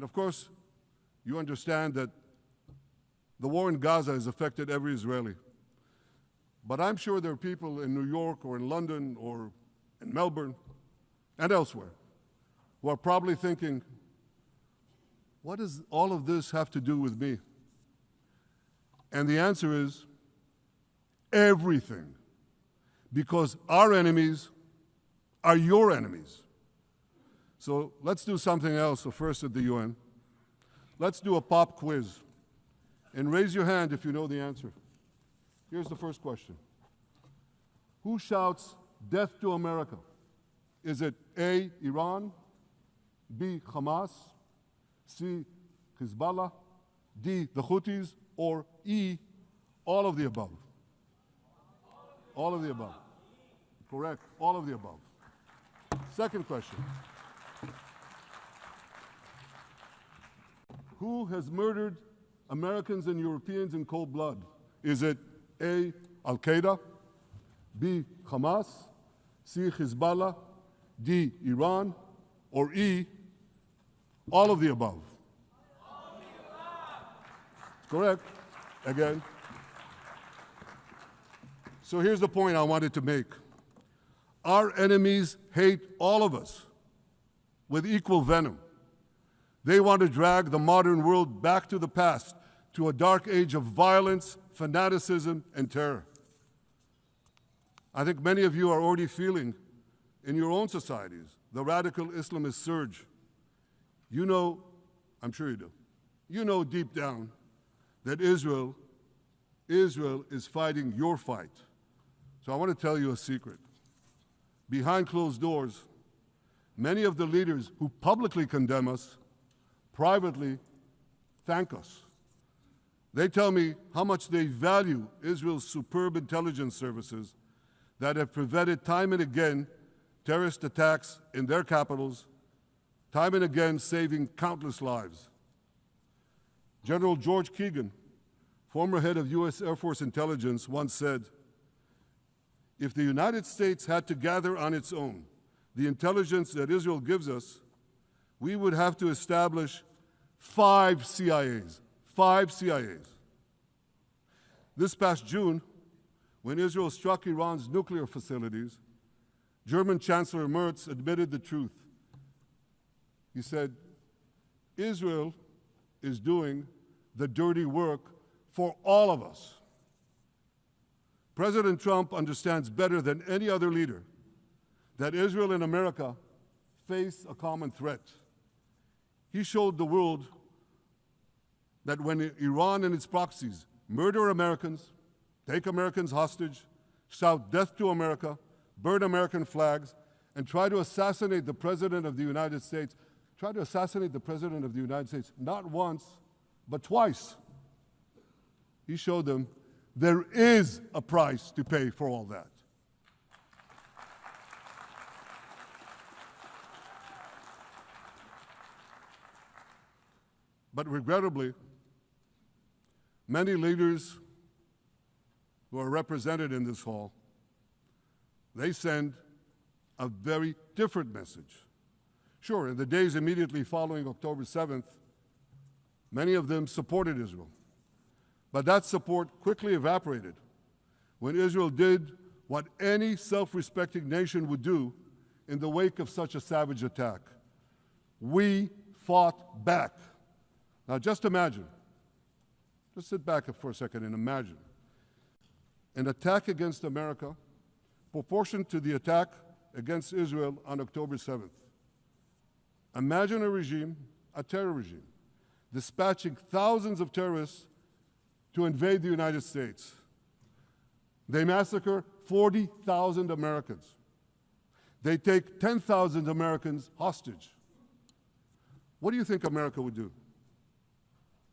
And of course, you understand that the war in Gaza has affected every Israeli. But I'm sure there are people in New York or in London or in Melbourne and elsewhere who are probably thinking, what does all of this have to do with me? And the answer is everything. Because our enemies are your enemies. So let's do something else first at the UN. Let's do a pop quiz. And raise your hand if you know the answer. Here's the first question. Who shouts, "Death to America"? Is it A, Iran, B, Hamas, C, Hezbollah, D, the Houthis, or E, all of the above? All of the above. Correct, all of the above. Second question. Who has murdered Americans and Europeans in cold blood? Is it A, Al-Qaeda, B, Hamas, C, Hezbollah, D, Iran, or E, all of the above? All of the above. Correct. Again. So here's the point I wanted to make. Our enemies hate all of us with equal venom. They want to drag the modern world back to the past, to a dark age of violence, fanaticism, and terror. I think many of you are already feeling in your own societies the radical Islamist surge. You know, I'm sure you do, you know deep down that Israel is fighting your fight. So I want to tell you a secret. Behind closed doors, many of the leaders who publicly condemn us privately thank us. They tell me how much they value Israel's superb intelligence services that have prevented time and again terrorist attacks in their capitals, time and again saving countless lives. General George Keegan, former head of U.S. Air Force intelligence, once said, "If the United States had to gather on its own the intelligence that Israel gives us, we would have to establish 5 CIAs. 5 CIAs. This past June, when Israel struck Iran's nuclear facilities, German Chancellor Merz admitted the truth. He said, Israel is doing the dirty work for all of us. President Trump understands better than any other leader that Israel and America face a common threat. He showed the world that when Iran and its proxies murder Americans, take Americans hostage, shout death to America, burn American flags, and try to assassinate the President of the United States, not once, but twice. He showed them there is a price to pay for all that. But regrettably, many leaders who are represented in this hall, they send a very different message. Sure, in the days immediately following October 7th, many of them supported Israel. But that support quickly evaporated when Israel did what any self-respecting nation would do in the wake of such a savage attack. We fought back. Now just imagine, just sit back for a second and imagine an attack against America proportioned to the attack against Israel on October 7th. Imagine a regime, a terror regime, dispatching thousands of terrorists to invade the United States. They massacre 40,000 Americans. They take 10,000 Americans hostage. What do you think America would do?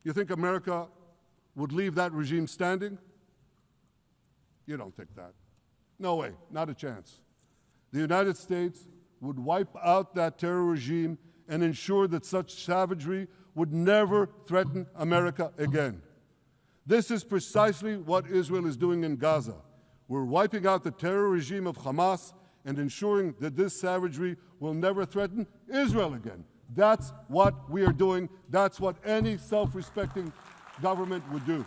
You think America would leave that regime standing? You don't think that. No way, not a chance. The United States would wipe out that terror regime and ensure that such savagery would never threaten America again. This is precisely what Israel is doing in Gaza. We're wiping out the terror regime of Hamas and ensuring that this savagery will never threaten Israel again. That's what we are doing. That's what any self-respecting government would do.